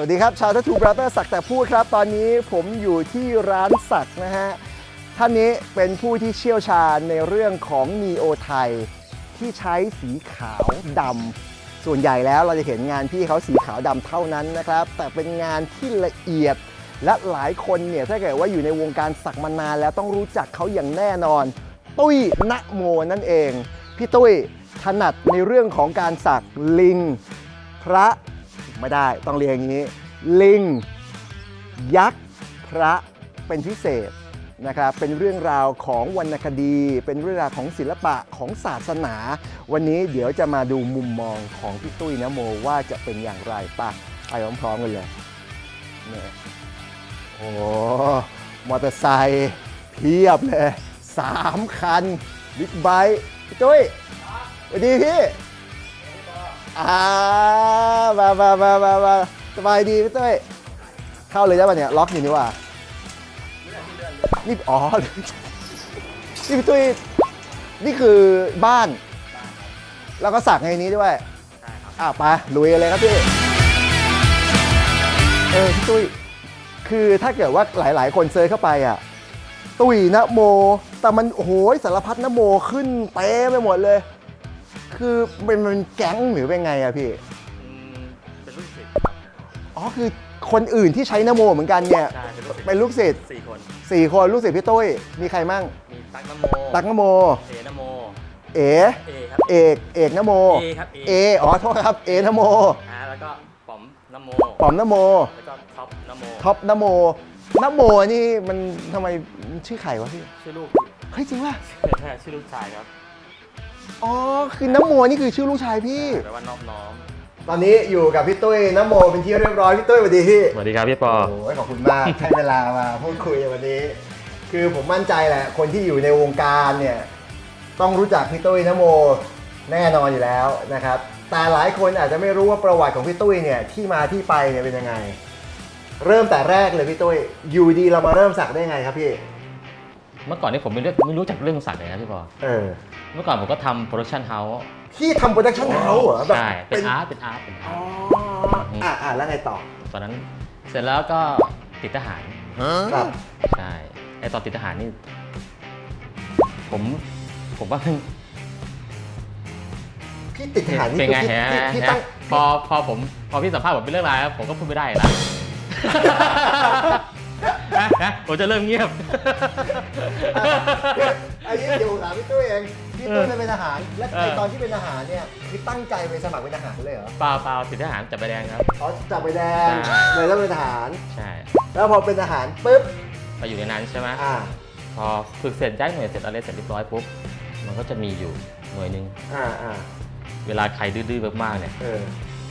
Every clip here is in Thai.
วัสดีครับชาวทัตทูบราเตอร์สักแต่พูดครับตอนนี้ผมอยู่ที่ร้านสักนะฮะท่านนี้เป็นผู้ที่เชี่ยวชาญในเรื่องของนีโอไทยที่ใช้สีขาวดำส่วนใหญ่แล้วเราจะเห็นงานพี่เขาสีขาวดำเท่านั้นนะครับแต่เป็นงานที่ละเอียดและหลายคนเนี่ยถ้าเกิดว่าอยู่ในวงการสักมานานแล้วต้องรู้จักเขาอย่างแน่นอนตุ้ยณโมนั่นเองพี่ตุ้ยถนัดในเรื่องของการสักลิงพระไม่ได้ต้องเรียกอย่างนี้ลิงยักษ์พระเป็นพิเศษนะครับเป็นเรื่องราวของวรรณคดีเป็นเรื่องราวของศิลปะของศาสนาวันนี้เดี๋ยวจะมาดูมุมมองของพี่ตุ้ยณโมว่าจะเป็นอย่างไรป่ะไปพร้อมๆกันเลยนี่โอ้มอเตอร์ไซค์เพียบเลย3 คันบิ๊กไบค์พี่ตุ้ยสวัสดีพี่มาสบายดีพี่ตุ้ยเข้าเลยได้ป่ะเนี่ยล็อกอยู่นี่ว่านี่อ๋อนี่พี่ตุ้ยนี่คือบ้านแล้วก็สักในนี้ด้วยใช่ครับไปลุยกันเลยครับพี่พี่ตุ้ยคือถ้าเกิดว่าหลายๆคนเซิร์ชเข้าไปอ่ะตุ้ยณโมแต่มันโอ้โหสารพัดณโมขึ้นเต็มไปหมดเลยคือเป็นแก๊งหรือเป็นไงอะพี่เป็นลูกศิษย์ครับอ๋อคือคนอื่นที่ใช้ณโมเหมือนกันเนี่ยเป็นลูกศิษย์4 คนลูกศิษย์พี่ตุ้ยมีใครมั่งมีตั๊กณโมเอณโมเอกณโมครับอ๋อโทษครับณโมแล้วก็ป๋อมณโมแล้วก็ท็อปณโมณโมนี่มันทำไมชื่อใครวะพี่ชื่อลูกเฮ้ยจริงป่ะชื่อลูกชายครับอ๋อคือณโมนี่คือชื่อลูกชายพี่แปลว่านอบน้อมตอนนี้อยู่กับพี่ตุ้ยณโมเป็นที่เรียบร้อยพี่ตุ้ยสวัสดีพี่สวัสดีครับพี่ปอโอ้ยขอบคุณมากให้เวลามาพูดคุยวันนี้คือผมมั่นใจแหละคนที่อยู่ในวงการเนี่ยต้องรู้จักพี่ตุ้ยณโมแน่นอนอยู่แล้วนะครับแต่หลายคนอาจจะไม่รู้ว่าประวัติของพี่ตุ้ยเนี่ยที่มาที่ไปเนี่ยเป็นยังไงเริ่มแต่แรกเลยพี่ตุ้ยอยู่ดีเรามาเริ่มสักได้ไงครับพี่เมื่อก่อนนี่ผมไม่รู้จักเรื่องสักเลยนะพี่ปอเมื่อก่อนผมก็ทำโปรดักชั่นเฮาส์ที่ทำโปรดักชั่นเฮาส์เหรอใช่เป็นอาร์ตอ๋อแล้วไงต่อตอนนั้นเสร็จแล้วก็ติดทหารครับใช่ไอตอนติดทหารนี่ผมว่าพี่ติดทหารนี่เป็นไงพี่ตั้งพอพี่สัมภาษณ์ผมเป็นเรื่องอะไรผมก็พูดไม่ได้แล้วผมจะเริ่มเงียบอันนี้เดี๋ยวถามพี่ตุ้ยเองพี่ตุ้ยเป็นทหารและตอนที่เป็นทหารเนี่ยคือตั้งใจไปสมัครเป็นทหารเลยเหรอเปล่าติดทหารจับใบแดงครับอ๋อจับใบแดงเลยต้องเป็นทหารใช่แล้วพอเป็นทหารปุ๊บไปอยู่ในนั้นใช่ไหมพอฝึกเสร็จย้ายหน่วยเสร็จอะไรเสร็จเรียบร้อยปุ๊บมันก็จะมีอยู่หน่วยนึงเวลาใครดื้อๆมากๆเนี่ย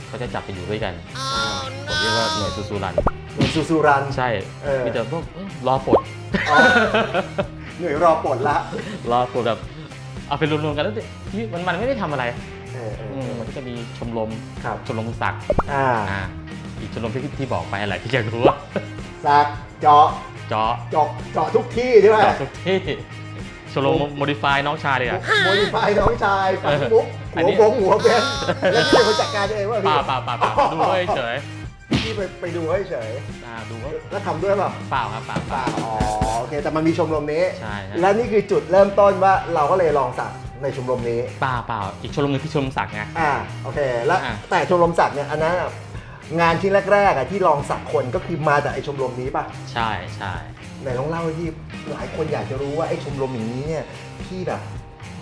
เขาจะจับไปอยู่ด้วยกันผมเรียกว่าหน่วยซูรันซูรันใช่มีแต่พวกรอปลดหน่วยรอปลดละรอปลดแบบเอาไปรวมๆกันแล้วนี่มันไม่ได้ทำอะไรมันก็จะมีชมรมสักอีกชมรมที่บอกไปอะไรที่อยากรู้ว่าสักเจาะทุกที่ใช่ไหมทุกที่ชมรมโมดิฟายน้องชายเลยอะโมดิฟายน้องชายฝังมุกหัวเบนแล้วพี่เป็นคนจัดการเองว่าพี่ป่าดูเฉยพี่ไปดูเฉยดูแล้วทำด้วยเปล่าเปล่าครับเปล่าอ๋อโอเคแต่มันมีชมรมนี้ใช่และนี่คือจุดเริ่มต้นว่าเราก็เลยลองสักในชมรมนี้เปล่าอีกชมรมนึงที่ชมรมสักไงโอเคแล้วแต่ชมรมสักเนี่ยอันนั้นงานที่แรกๆที่ลองสักคนก็คือมาจากไอชมรมนี้ป่ะใช่ไหนลองเล่าให้พี่หลายคนอยากจะรู้ว่าไอชมรมอย่างนี้เนี่ยพี่แบบ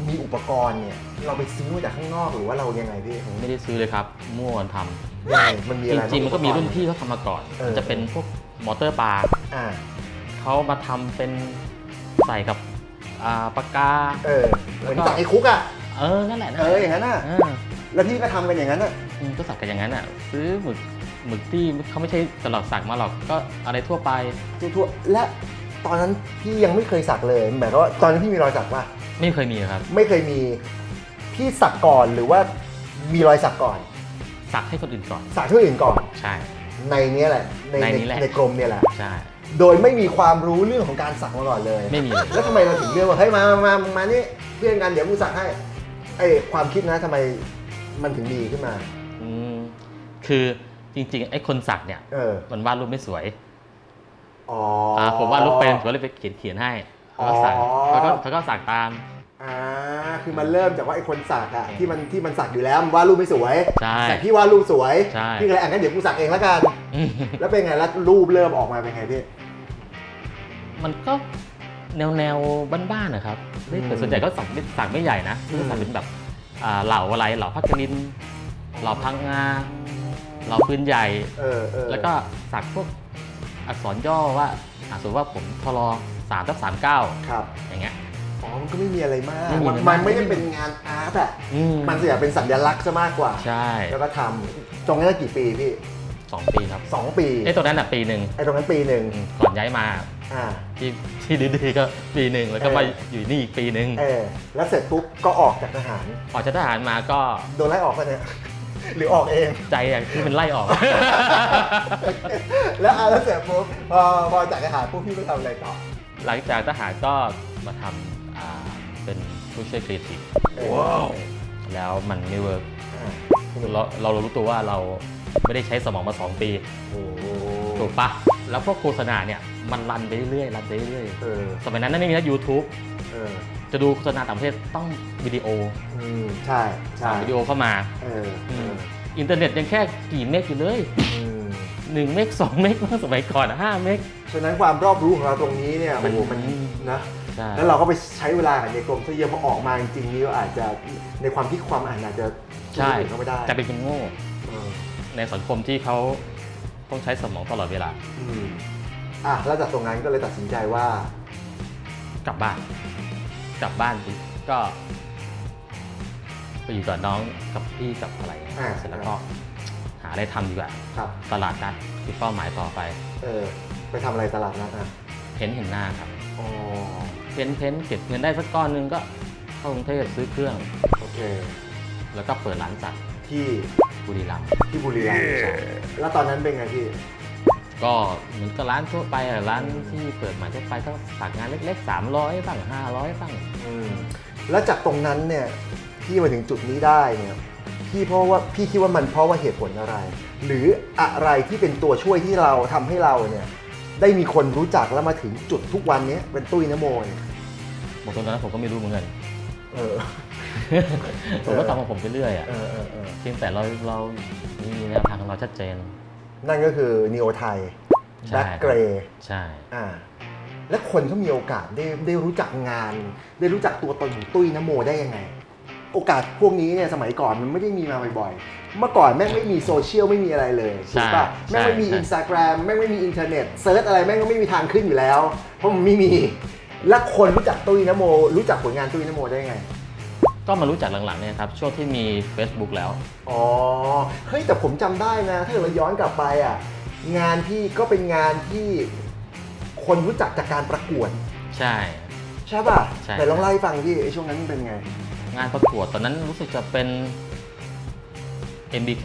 มีอุปกรณ์เนี่ยเราไปซื้อมาจากข้างนอกหรือว่าเรายังไงพี่ผมไม่ได้ซื้อเลยครับมั่วทำมันมีอะไรจริงๆมันก็มีรุ่นพี่เขาทำมาก่อนมันจะเป็นพวกมอเตอร์ปลาเขามาทำเป็นใส่กับปากกาเหมือนสักไอ้คุกนั่นแหละอย่างนั้นแล้วพี่ก็ทำกันอย่างนั้นก็สักกันอย่างนั้นซื้อหมึกที่เขาไม่ใช่สำหรับสักมาหรอกก็อะไรทั่วไปทั่วและตอนนั้นพี่ยังไม่เคยสักเลยหมายความว่าตอนนั้นพี่มีรอยสักป่ะไม่เคยมีครับไม่เคยมีพี่สักก่อนหรือว่ามีรอยสักก่อนสักให้คนอื่นก่อนสักให้คนอื่นก่อนใช่ในนี้แหละในกรมเนี่ยแหละใช่โดยไม่มีความรู้เรื่องของการสักมาก่อนเลยไม่มีแล้วทำไมเราถึงเลือกว่าเฮ้ยมานี่เพื่อนกันเดี๋ยวกูสักให้ความคิดนะทำไมมันถึงมีขึ้นมาคือ จริงๆไอ้คนสักเนี่ยมันวาดรูปไม่สวยผมวาดรูปเป็นผมก็เลยไปเขียนให้เขาก็สักเขาก็สักตามคือมันเริ่มจากว่าไอ้คนสักอะที่มันสักอยู่แล้วมันวาดรูปไม่สวยแต่พี่วาดรูปสวยพี่ก็เลยงั้นเดี๋ยวกูสักเองแล้วกันแล้วเป็นไงแล้วรูปเริ่มออกมาเป็นไงพี่มันก็แนวบ้านๆนะครับแต่ส่วนใหญ่ก็สักไม่ใหญ่นะสักเป็นแบบเหล่าอะไรเหล่าพักนินเหล่าพังงาเหล่าปืนใหญ่แล้วก็สักพวกอักษรย่อว่าสมมติว่าผมทร3/39ครับอย่างเงี้ยมันก็ไม่มีอะไรมากมันไม่ได้เป็นงานอาร์ตอ่ะมันจะเป็นสัญลักษณ์ซะมากกว่าใช่แล้วก็ทำตรงนั้นกี่ปีพี่2 ปีครับ2 ปีตรงนั้นอ่ะปีหนึ่งตรงนั้นปีหนึ่งก่อนย้ายมาที่ดื้อๆก็ปีหนึ่งแล้วก็มาอยู่นี่อีกปีหนึ่งแล้วเสร็จปุ๊บก็ออกจากทหารมาก็โดนไล่ออกป่ะเนี่ยหรือออกเองใจอย่างที่เป็นไล่ออกแล้วเสร็จปุ๊บพอจากทหารปุ๊บพี่ไปทำอะไรต่อหลังจากทหารก็มาทำเป็นผู้ช่วยครีเอทีฟแล้วมันไม่เวิร์กเรารู้ตัวว่าเราไม่ได้ใช้สมองมา2 ปีถูกปะแล้วพวกโฆษณาเนี่ยมันรันไปเรื่อยสมัยนั้นไม่มีนะ YouTube จะดูโฆษณาต่างประเทศต้องวิดีโอใช่วิดีโอเข้ามาอินเทอร์เน็ตยังแค่กี่เมกอยู่เลย1 เมก 2 เมกเมื่อสมัยก่อน5 เมกฉะนั้นความรอบรู้ของเราตรงนี้เนี่ยมันนะแล้วเราก็ไปใช้เวลาในกรมซะเยอะพอออกมาจริงๆนี่ก็อาจจะในความคิดความอ่านอาจจะใช่ไม่ได้จะเป็นคนโง่ในสังคมที่เขาต้องใช้สมองตลอดเวลาแล้วจากตรงนั้นก็เลยตัดสินใจว่ากลับบ้านก็ไปอยู่กับน้องกับพี่กับอะไรเสร็จแล้วก็หาอะไรทำดีกว่าตลาดนัดคือเป้าหมายต่อไปไปทำอะไรตลาดนัดเพ้นเห็นหน้าครับเพ้นเก็บเงินได้สักก้อนนึงก็เข้ากรุงเทพซื้อเครื่องแล้วก็เปิดร้านสักที่บุรีรัมย์แล้วตอนนั้นเป็นไงพี่ก็เหมือนกับร้านทั่วไปร้านที่เปิดใหม่ทั่วไปก็สักงานเล็กๆ300บ้าง500บ้างแล้วจากตรงนั้นเนี่ยพี่มาถึงจุดนี้ได้เนี่ยพี่คิดว่ามันเพราะว่าเหตุผลอะไรหรืออะไรที่เป็นตัวช่วยที่เราทำให้เราเนี่ยได้มีคนรู้จักแล้วมาถึงจุดทุกวันนี้เป็นตุ้ยนโมเนี่ยบอกตรงนั้นผมก็ไม่รู้เหมือนกันผมก็ทำของผมไปเรื่อยเพียงแต่เรามีแนวทางของเราชัดเจนนั่นก็คือนีโอไทยแบล็คเกรย์ใช่และคนเขามีโอกาสได้รู้จักงานได้รู้จักตัวตนของตุ้ยนโมได้ยังไงโอกาสพวกนี้เนี่ยสมัยก่อนมันไม่ได้มีมาบ่อยๆเมื่อก่อนแม่งไม่มีโซเชียลไม่มีอะไรเลยถูกป่ะแม่งไม่มี Instagram แม่งไม่มีอินเทอร์เน็ตเซิร์ชอะไรแม่งก็ไม่มีทางขึ้นอยู่แล้วเพราะมันไม่มีและคนรู้จักตุ้ยนโมรู้จักผลงานตุ้ยนโมได้ไงก็มารู้จักหลังๆเนี่ยครับช่วงที่มี Facebook แล้วเฮ้ยแต่ผมจำได้นะถ้าเราย้อนกลับไปงานพี่ก็เป็นงานที่คนรู้จักจากการประกวดใช่ป่ะแต่ลองไล่ฟังพี่ช่วงนั้นเป็นไงงานประกวดตอนนั้นรู้สึกจะเป็น MBK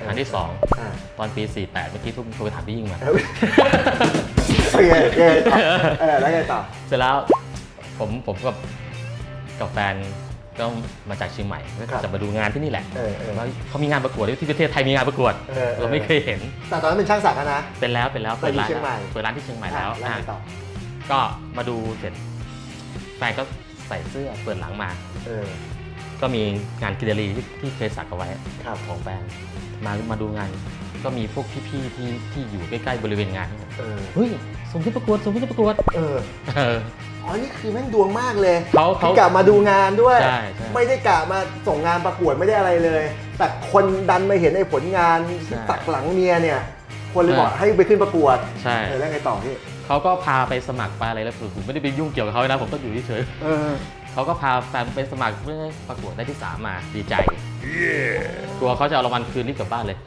ครั้งที่2ตอนปี 48เมื่อกี้ทุกคนโทรไปถามพี่ยิ่งมาโอเคแล้วไงต่อเสร็จแล้วผมกับแฟนก็มาจากเชียงใหม่ก็จะมาดูงานที่นี่แหละแล้วเขามีงานประกวดที่ประเทศไทยมีงานประกวดเราไม่เคยเห็นแต่ตอนนั้นเป็นช่างสักนะเป็นแล้วเปิดร้านที่เชียงใหม่แล้วก็มาดูเสร็จแฟนก็ใส่เสื้อเปิดหลังมาก็มีงานกิเลรีที่เคยสักเอาไว้ของแฟนมาดูงานก็มีพวกพี่ๆที่อยู่ใกล้ๆบริเวณงานเฮ้ยส่งขึ้นประกวดนี่คือแม่งดวงมากเลยเขากะมาดูงานด้วยไม่ได้กะมาส่งงานประกวดไม่ได้อะไรเลยแต่คนดันมาเห็นในผลงานที่สักหลังเมียเนี่ยคนเลยบอกให้ไปขึ้นประกวดใช่แล้วไงต่อพี่เขาก็พาไปสมัครไปอะไรแล้วผมไม่ได้ไปยุ่งเกี่ยวกับเขานะผมก็อยู่เฉยเขาก็พาแฟนไปสมัครเพื่อประกวดได้ที่3มาดีใจกลัวเขาจะเอารางวัลคืนรีบกลับบ้านเลย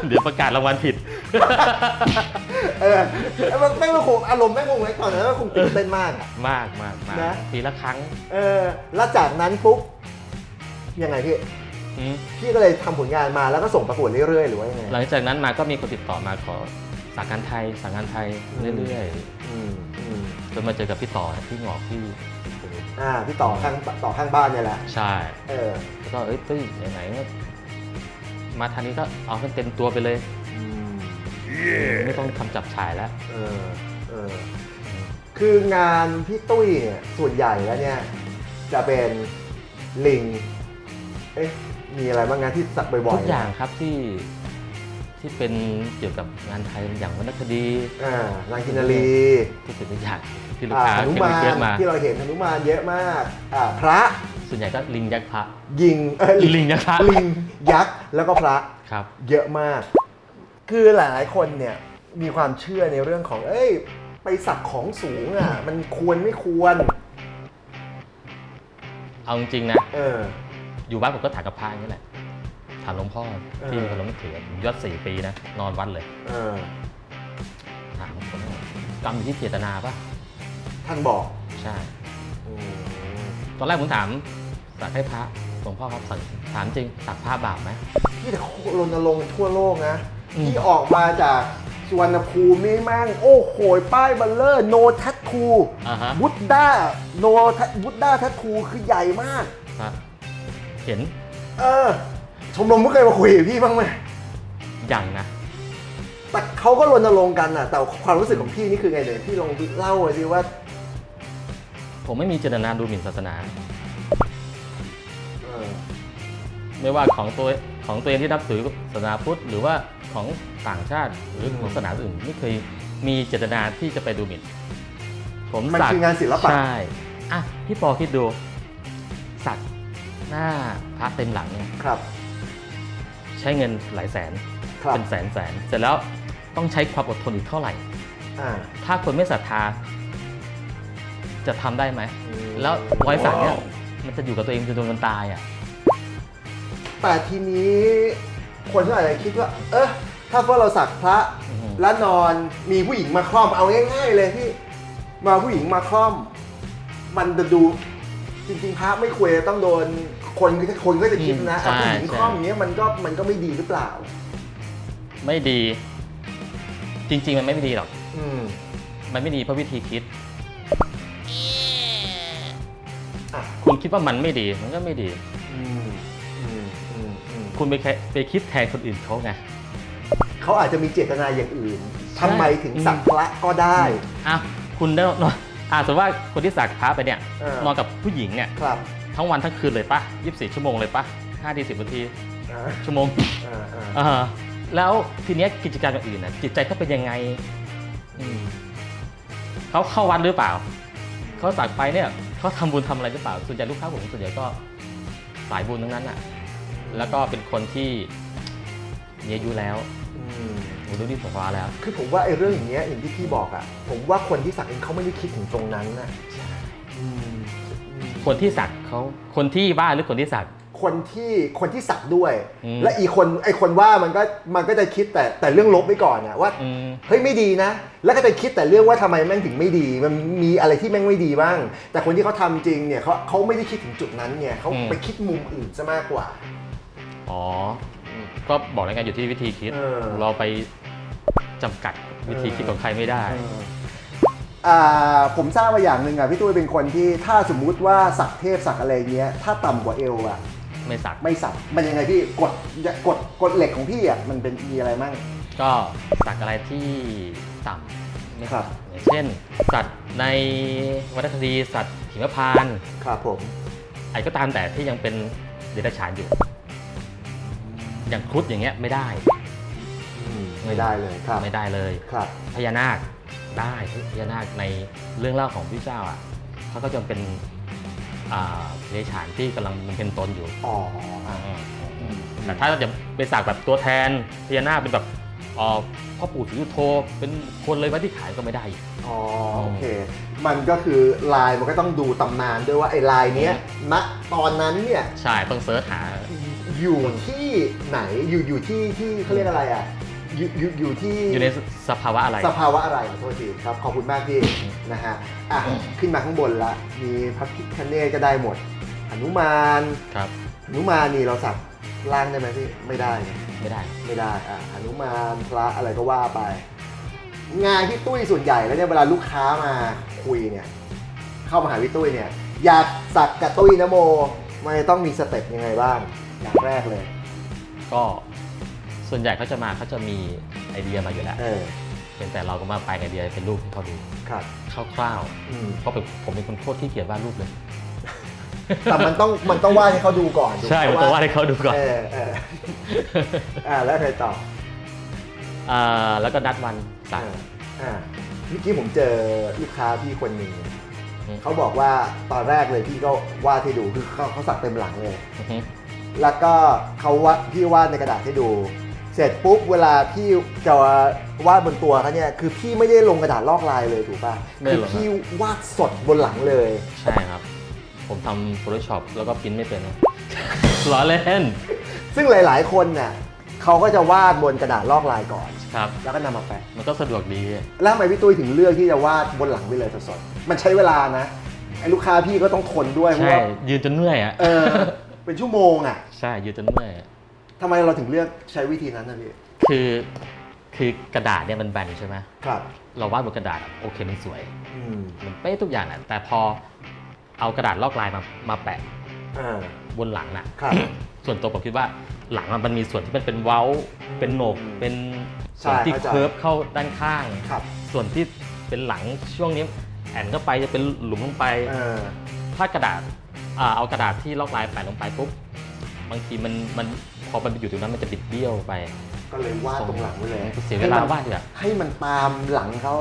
เดี๋ยวประกาศรางวัลผิดไม่คงอารมณ์ไม่คงเลยก่อนนะว่าคงตื่นเต้นมากนะปีละครั้งแล้วจากนั้นปุ๊บยังไงพี่ก็เลยทำผลงานมาแล้วก็ส่งประกวดเรื่อยๆหรือว่ายังไงหลังจากนั้นมาก็มีคนติดต่อมาขอสากงานไทยเรื่อยๆจนมาเจอกับพี่ต่อที่หงอกพี่ต่อข้างบ้านเนี่ยแหละใช่แล้วก็ตุ้ยไหน มาทางนี้ก็เอาเต็มตัวไปเลยไม่ต้องทำจับฉ่ายแล้วคืองานพี่ตุ้ยเนี่ยส่วนใหญ่แล้วเนี่ยจะเป็นลิงมีอะไรบ้างงานที่สักบ่อยๆทุกอย่างครับที่เป็นเกี่ยวกับงานไทยอย่างวรรณคดีนางกินนารีทุกสิ่งทุกอย่างที่ลูกค้าหนุมานที่เราเห็นหนุมานเยอะมากพระส่วนใหญ่ก็ลิงยักษ์พระลิงยักษ์พระลิงยักษ์แล้วก็พระครับเยอะมากคือหลายๆคนเนี่ยมีความเชื่อในเรื่องของไปสักของสูงมันควรไม่ควรเอาจริงๆนะอยู่บ้านผมก็ถามกับพระนี่แหละถามหลวงพ่อที่หลวงพ่อถือยอด4 ปีนะนอนวัดเลยถามผมกรรมอยู่ที่เจตนาป่ะท่านบอกใช่ตอนแรกผมถามสักให้พระหลวงพ่อครับถามจริงสักพระบาปไหมที่แต่รณรงค์ทั่วโลกนะที่ออกมาจากสุวรรณภูมินี่มั่งโอ้โหป้ายบัลเลอร์ no tattoo บุตด้า no บุตด้า tattoo คือใหญ่มากเห็นชมรมไม่เคยมาคุยกับพี่บ้างไหมยังนะแต่เขาก็รณรงค์กันนะแต่ความรู้สึกของพี่นี่คือไงเนี่ยพี่ลองเล่าหน่อยสิว่าผมไม่มีเจตนาดูหมิ่นศาสนาไม่ว่าของตัวเองที่นับถือศาสนาพุทธหรือว่าของต่างชาติหรือของศาสนาอื่นไม่เคยมีเจตนาที่จะไปดูหมิ่นมันคืองานศิลปะใช่พี่ปอคิดดูสักหน้าพระเต็มหลังเนี่ยครับใช้เงินหลายแสนเป็นแสนเสร็จแล้วต้องใช้ความอดทนอีกเท่าไหร่ถ้าคนไม่ศรัทธาจะทำได้ไหมแล้วรอยสักเนี่ยมันจะอยู่กับตัวเองจนวันตายแต่ทีนี้คนที่อาจจะคิดว่าถ้าพวกเราสักพระแล้วนอนมีผู้หญิงมาคล่อมเอาง่ายๆเลยพี่มาผู้หญิงมาคล่อมมันจะดูจริงๆพระไม่ควรต้องโดนคนก็จะคิดนะผู้หญิงคล่อมอย่างเงี้ยมันก็ไม่ดีหรือเปล่าไม่ดีจริงๆมันไม่ดีหรอกมันไม่ดีเพราะวิธีคิดคุณคิดว่ามันไม่ดีมันก็ไม่ดีคุณไปคิดแทนคนอื่นเขาไงเขาอาจจะมีเจตนาอย่างอื่นทำไมถึงสักพระก็ได้คุณได้นอนสมมติว่าคนที่สักพระไปเนี่ยนอนกับผู้หญิงเนี่ยทั้งวันทั้งคืนเลยปะ24 ชั่วโมงเลยปะ5-10 นาทีชั่วโมงแล้วทีเนี้ยกิจการอย่างอื่นจิตใจเขาเป็นยังไงเขาเข้าวัดหรือเปล่าเขาสักไปเนี่ยเขาทำบุญทำอะไรหรือเปล่าส่วนใหญ่ลูกค้าผมส่วนใหญ่ก็สายบุญทั้งนั้นแล้วก็เป็นคนที่มีอายุแล้วรู้ที่ผมว่าแล้วคือผมว่าไอ้เรื่องอย่างเงี้ยอย่างที่พี่บอกผมว่าคนที่สักเองเขาไม่ได้คิดถึงตรงนั้นนะคนที่สักเขาคนที่บ้าหรือคนที่สักคนที่สักด้วยและอีกคนไอ้คนว่ามันก็จะคิดแต่เรื่องลบไว้ก่อนว่าเฮ้ยไม่ดีนะแล้วก็จะคิดแต่เรื่องว่าทำไมแม่งถึงไม่ดีมันมีอะไรที่แม่งไม่ดีบ้างแต่คนที่เขาทำจริงเนี่ยเขาไม่ได้คิดถึงจุดนั้นเนี่ยเขาไปคิดมุมอื่นซะมากกว่าก็บอกแล้วไงอยู่ที่วิธีคิดเราไปจำกัดวิธีคิดของใครไม่ได้ผมทราบมาอย่างหนึ่งพี่ตุ้ยเป็นคนที่ถ้าสมมุติว่าสักเทพสักอะไรเงี้ยถ้าต่ำกว่าเอวไม่สักมันยังไงพี่กฎเหล็กของพี่มันเป็นมีอะไรมั่งก็สักอะไรที่ต่ำไม่สักอย่างเช่นสัตว์ในวรรณคดีสัตว์หิมพานต์ครับผมไอ้ก็ตามแต่ที่ยังเป็นเดรัจฉานอยู่อย่างครุฑอย่างเงี้ยไม่ได้เลยครับไม่ได้เลยครับพญานาคได้พญานาคในเรื่องเล่าของพระเจ้าเขาก็จะเป็นเดรัจฉานที่กำลังมันเป็นตนอยู่แต่ถ้าจะไปสักแบบตัวแทนพญานาคเป็นแบบพ่อปู่ศรีสุโธเป็นคนเลยว่าที่ขายก็ไม่ได้โอเคมันก็คือลายมันก็ต้องดูตำนานด้วยว่าไอ้ลายเนี้ยณตอนนั้นเนี่ยใช่ต้องเสิร์ชหาอยู่ที่ไหนอยู่ที่เขาเรียกอะไรอยู่ที่อยู่ในสภาวะอะไรโทษทีครับขอบคุณมากพี่นะฮะขึ้นมาข้างบนละมีพระพิฆเนศก็ได้หมดหนุมานครับหนุมานนี่เราสักล่างได้ไหมพี่ไม่ได้หนุมานพระอะไรก็ว่าไปงานพี่ตุ้ยส่วนใหญ่แล้วเนี่ยเวลาลูกค้ามาคุยเนี่ยเข้ามาหาพี่ตุ้ยเนี่ยอยากสักกับตุ้ยนะโมมันต้องมีสเต็ปยังไงบ้างอย่างแรกเลยก็ ส่วนใหญ่เขาจะมีไอเดียมาอยู่แล้วเพียงแต่เราก็มาไปไอเดียเป็นรูปให้เขาดูคร่าวๆเพราะผมเป็นคนโคตรขี้เกียจวาดรูปเลยแต่มันต้องวาดให้เขาดูก่อนใช่มันต้องวาดให้เขาดูก่อนแล้วใครต่อแล้วก็นัดวันสักเมื่อกี้ผมเจอลูกค้าพี่คนหนึ่งเขาบอกว่าตอนแรกเลยพี่ก็วาดให้ดูคือเขาสักเต็มหลังเลยแล้วก็พี่วาดในกระดาษให้ดูเสร็จปุ๊บเวลาพี่จะวาดบนตัวเขาเนี่ยคือพี่ไม่ได้ลงกระดาษลอกลายเลยถูกป่ะคือพี่วาดสดบนหลังเลยใช่ครับผมทำ Photoshop แล้วก็พิมพ์ไม่เป็นนะล้อเล่นซึ่งหลายๆคนเนี่ยเขาก็จะวาดบนกระดาษลอกลายก่อนครับแล้วก็นำมาแปะมันก็สะดวกดีแล้วทำไมพี่ตุ้ยถึงเลือกที่จะวาดบนหลังไปเลยสดๆมันใช้เวลานะไอ้ลูกค้าพี่ก็ต้องทนด้วยเพราะว่ายืนจนเหนื่อยอ่ะเป็นชั่วโมงอ่ะใช่ยืนจนเหนื่อยทำไมเราถึงเลือกใช้วิธีนั้นนะพี่คือกระดาษเนี่ยมันแบนใช่ไหมครับเราวาดบนกระดาษโอเคมันสวยมันเป๊ะทุกอย่างอ่ะแต่พอเอากระดาษลอกลายมาแปะบนหลังน่ะส่วนตัวผมคิดว่าหลังมันมีส่วนที่มันเป็นเว้าเป็นโหนกเป็นส่วนที่เคิร์ฟเข้าด้านข้างส่วนที่เป็นหลังช่วงนี้แอนเข้าไปจะเป็นหลุมลงไปถ้ากระดาษเอากระดาษที่ลอกลายแปะลงไปปุ๊บบางทีมันพอมันไปอยู่ตรงนั้นมันจะบิดเบี้ยวไปก็เลยวาดตรงหลังไว้เลยเสียเวลาวาดอ่ะให้มันตามหลังเขา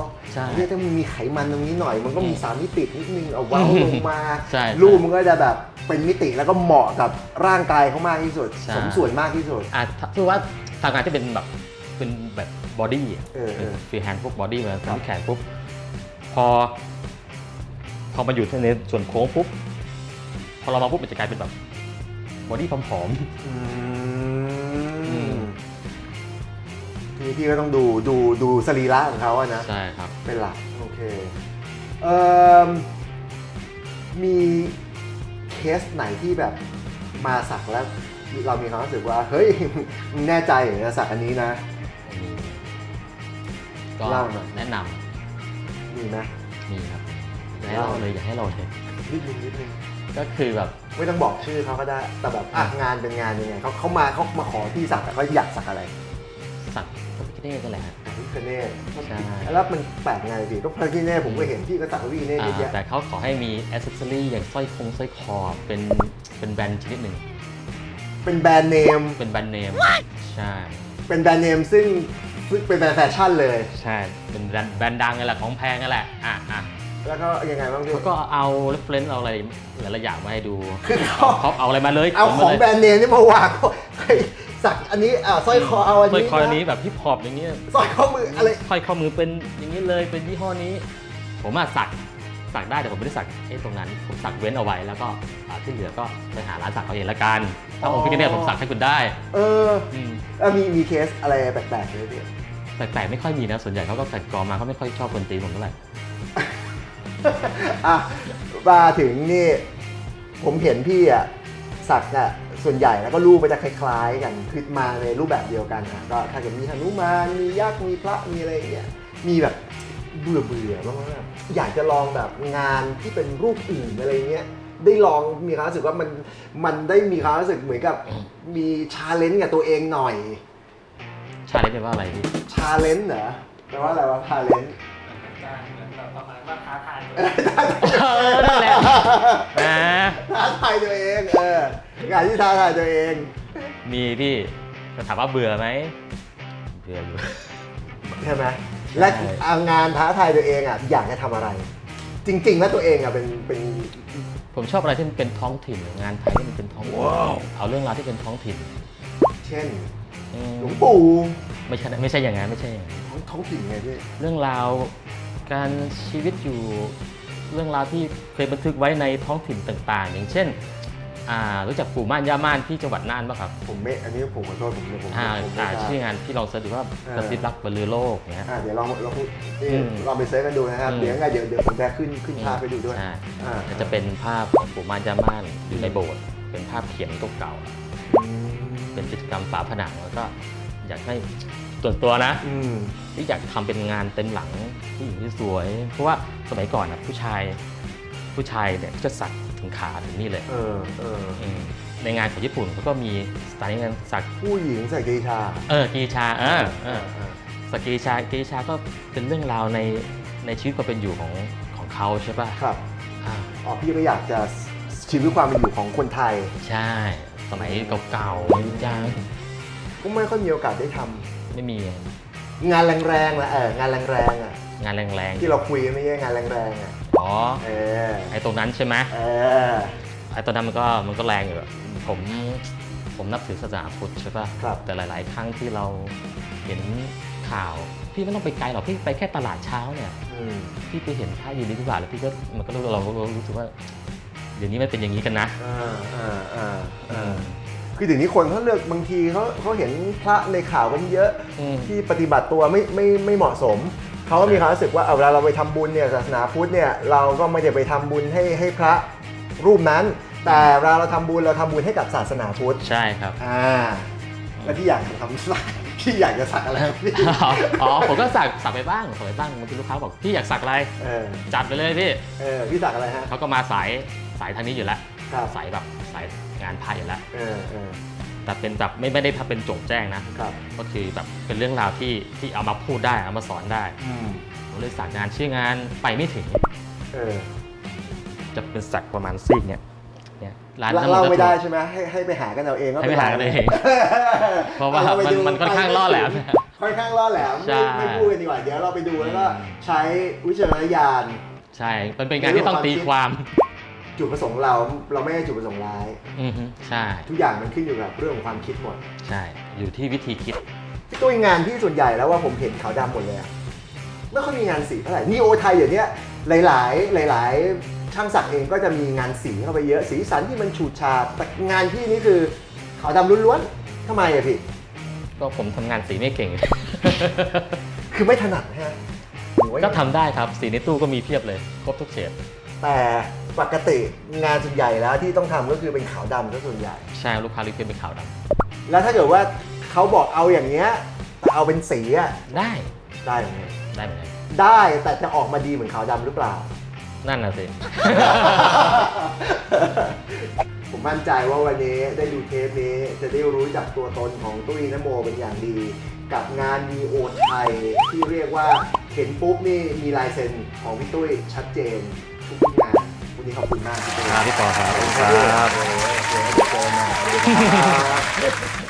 เนี่ยถ้ามันมีไขมันตรงนี้หน่อยมันก็มี3มิตินิดนึงเอาเว้าลงมารูปมันก็จะแบบเป็นมิติแล้วก็เหมาะกับร่างกายเขามากที่สุดสมส่วนมากที่สุดคือว่าทำงานที่เป็นแบบบอดี้ฟรีแฮนด์พวกบอดี้มาที่แขนปุ๊บพอมาอยู่ในส่วนโค้งปุ๊บพอเรามาปุ๊บมันจะกลายเป็นแบบบอดี้ผอมพี่ก็ต้องดูสรีระของเขาอะนะใช่ครับเป็นหลักโอเคมีเคสไหนที่แบบมาสักแล้วเรามีความรู้สึกว่าเฮ้ยมึงแน่ใจเหรอจะสักอันนี้นะก็แนะนำมีไหมมีครับให้เราเลยอยากให้เราเลยนิดนึงก็คือแบบไม่ต้องบอกชื่อเขาก็ได้แต่แบบงานเป็นงานยังไงเขามาขอพี่สักแต่เขาอยากสักอะไรสักพระพิฆเนศก็แหละพระพิฆเนศใช่แล้วมันแปลกไงพี่ก็พระพิฆเนศผมก็เห็นพี่ก็สักพระพิฆเนศเยอะแยะแต่เขาขอให้มีแอคเซสซอรี่อย่างสร้อยคอเป็นแบรนด์ชนิดหนึ่งเป็นแบรนด์เนมใช่เป็นแบรนด์เนมซึ่งเป็นแบรนด์แฟชั่นเลยใช่เป็นแบรนด์ดังนั่นแหละของแพงนั่นแหละแล้วก็ยังไงบ้างพี่เขาก็เอา reference เอาอะไรหลายอย่างมาให้ดูคือเขาเอาอะไรมาเลยเอาของแบรนด์เนมนี่มาวางสักอันนี้สร้อยคอเอาอันนี้สร้อยคออันนี้แบบฮิปฮอปอย่างเงี้ยสร้อยข้อมืออะไรสร้อยข้อมือเป็นอย่างนี้เลยเป็นยี่ห้อนี้ผมสักได้แต่ผมไม่ได้สักตรงนั้นผมสักเว้นเอาไว้แล้วก็ที่เหลือก็ไปหาร้านสักเอาเองละกันถ้าองค์พิฆเนศผมสักให้คุณได้มีเคสอะไรแปลกๆเลยพี่แปลกๆไม่ค่อยมีนะส่วนใหญ่เขาก็แต่งกรมาเขาไม่ค่อยชอบคนตีผมเท่าไหร่มาถึงนี่ผมเห็นพี่สักส่วนใหญ่แล้วก็รูปมันจะคล้ายๆกันคือมาในรูปแบบเดียวกันก็ถ้าเกิดมีหนุมานมียักษ์มีพระมีอะไรอย่างเงี้ยมีแบบเบื่อบ้างแบบอยากจะลองแบบงานที่เป็นรูปอื่นอะไรเงี้ยได้ลองมีความรู้สึกว่ามันได้มีความรู้สึกเหมือนกับมีชาเลนจ์กับตัวเองหน่อยชาเลนจ์แปลว่าอะไรพี่ชาเลนจ์เหรอแปลว่าอะไรวะชาเลนจ์ประมาณว่าท้าทายนั่นแหละท้าทายตัวเองงานที่ท้าทายตัวเองมีพี่ถามว่าเบื่อไหมเบื่ออยู่ใช่ไหมและงานท้าทายตัวเองอยากจะทำอะไรจริงๆแล้วตัวเองเป็นผมชอบอะไรที่มันเป็นท้องถิ่นงานไทยที่มันเป็นท้องถิ่นเอาเรื่องราวที่เป็นท้องถิ่นเช่นหลวงปู่ไม่ใช่อย่างนั้นไม่ใช่อย่างนั้นท้องถิ่นไงพี่เรื่องราวการชีวิตอยู่เรื่องราวที่เคยบันทึกไว้ในท้องถิ่นต่างๆอย่างเช่นรู้จักปู่ม่านย่าม่านที่จังหวัดน่านป่ะครับผมไม่อันนี้ผมขอโทษผมชื่องานที่ลองเสิร์ชดูว่ากระซิบรักบรรลือโลกเนี่ยเดี๋ยวลองไปเสิร์ชกันดูนะครับเดี๋ยวผมจะขึ้นภาพไปดูด้วยจะเป็นภาพของปู่ม่านย่าม่านอยู่ในโบสถ์เป็นภาพเขียนเก่าๆเป็นกิจกรรมฝาผนังแล้วก็อยากให้ส่วนตัวนะที่อยากทำเป็นงานเต็มหลังผู้หญิงที่สวยเพราะว่าสมัยก่อนผู้ชายเนี่ยจะสักถึงขาถึงนี่เลย ในงานของญี่ปุ่นเขาก็มีสไตล์การสัก ผู้หญิงใส่กีชา กีชาสักกีชาก็เป็นเรื่องราวในชีวิตความเป็นอยู่ของเขาใช่ป่ะ ครับ อ่า อ๋อพี่ก็อยากจะชีวิตความเป็นอยู่ของคนไทย ใช่ สมัยเก่าๆไม่รู้จัง ก็ไม่ค่อยมีโอกาสได้ทำ ไม่มี งานแรงๆนะงานแรงๆอ่ะ งานแรง ที่เราคุยไม่ใช่งานแรงๆอ่ะ ๆอ๋อ เออ ไอ้ตรงนั้นใช่ไหม เออ ไอ้ตรงนั้นมันก็แรงอยู่อะผมนับถือศาสนาพุทธใช่ป่ะ ครับ แต่หลาย ๆ ครั้งที่เราเห็นข่าว พี่ไม่ต้องไปไกลหรอกพี่ไปแค่ตลาดเช้าเนี่ย อืม พี่ไปเห็นพระยืนริมฟุตบาทแล้วพี่ก็มันก็เราก็รู้สึกว่าเดี๋ยวนี้มันเป็นอย่างนี้กันนะ คือเดี๋ยวนี้คนเขาเลือกบางทีเขาเห็นพระในข่าวกันเยอะ อืม ที่ปฏิบัติตัวไม่เหมาะสม เขาก็มีความรู้สึกว่าเวลาเราไปทำบุญเนี่ยศาสนาพุทธเนี่ยเราก็ไม่ได้ไปทำบุญให้พระรูปนั้น แต่เวลาเราทำบุญให้กับศาสนาพุทธ ใช่ครับ แล้วที่อยากจะทำสักที่อยากจะสักอะไรครับพี่ อ๋อผมก็สักไปบ้างบางทีลูกค้าบอกพี่อยากสักอะไร จัดไปเลยพี่ พี่สักอะไรฮะ เขาก็มาสายทางนี้อยู่แล้ว ครับ สายงานพายอยู่แล้ว เออ แต่เป็นแบบไม่ได้เป็นโจงแจ้งนะครับ ก็คือแบบเป็นเรื่องราวที่เอามาพูดได้เอามาสอนได้ผมเลยสักงานชื่องานไปไม่ถึง จะเป็นสักประมาณซีกเนี่ยร้านน้ำ เล่า มัน ไม่ได้ใช่ไหมให้ไปหากันเอาเองก็ ให้ไปหากันเอง เพราะว่ามันค่อนข้างล่อแหลม ค่อนข้างล่อแหลม ใช่ ไม่พูดกันดีกว่าเดี๋ยวเราไปดูแล้วก็ใช้วิจารณญาณ ใช่มันเป็นงานที่ต้องตีความ จุดประสงค์เราไม่ได้จุดประสงค์ร้าย ใช่ ทุกอย่างมันขึ้นอยู่กับเรื่องของความคิดหมด ใช่อยู่ที่วิธีคิด พี่ตุ้ยงานที่ส่วนใหญ่แล้วว่าผมเห็นขาวดำหมดเลยอะไม่ค่อยมีงานสีเท่าไหร่นีโอไทยเดี๋ยวนี้หลายช่างสักเองก็จะมีงานสีเข้าไปเยอะสีสันที่มันฉูดฉาดแต่งานพี่นี่คือขาวดำล้วนๆทำไมอะพี่ ก็ผมทำงานสีไม่เก่ง คือไม่ถนัดฮะหรือว่า ก็ทำได้ครับสีในตู้ก็มีเพียบเลยครบทุกเฉด แต่ปกติงานส่วนใหญ่แล้วที่ต้องทำก็คือเป็นขาวดำซะส่วนใหญ่ ใช่ลูกค้ารีเควสเป็นขาวด แล้วถ้าเกิดว่าเขาบอกเอาอย่างเงี้ยแต่เอาเป็นสีอะ ำได้ ได้ไหม ได้เหมือนกัน ได้แต่จะออกมาดีเหมือนขาวดำหรือเปล่า นั่นน่ะสิ ผมมั่นใจว่าวันนี้ได้ดูเทปนี้จะได้รู้จักตัวตนของตุ้ยนโมเป็นอย่างดี กับงานนีโอไทยที่เรียกว่าเห็นปุ๊บนี่มีลายเซ็นของพี่ตุ้ยชัดเจนทุกงานวันนี้ขอบคุณมากพี่ตุ้ย ครับพี่ปอครับ โอ้โหเดี๋ยวเจอกันใหม่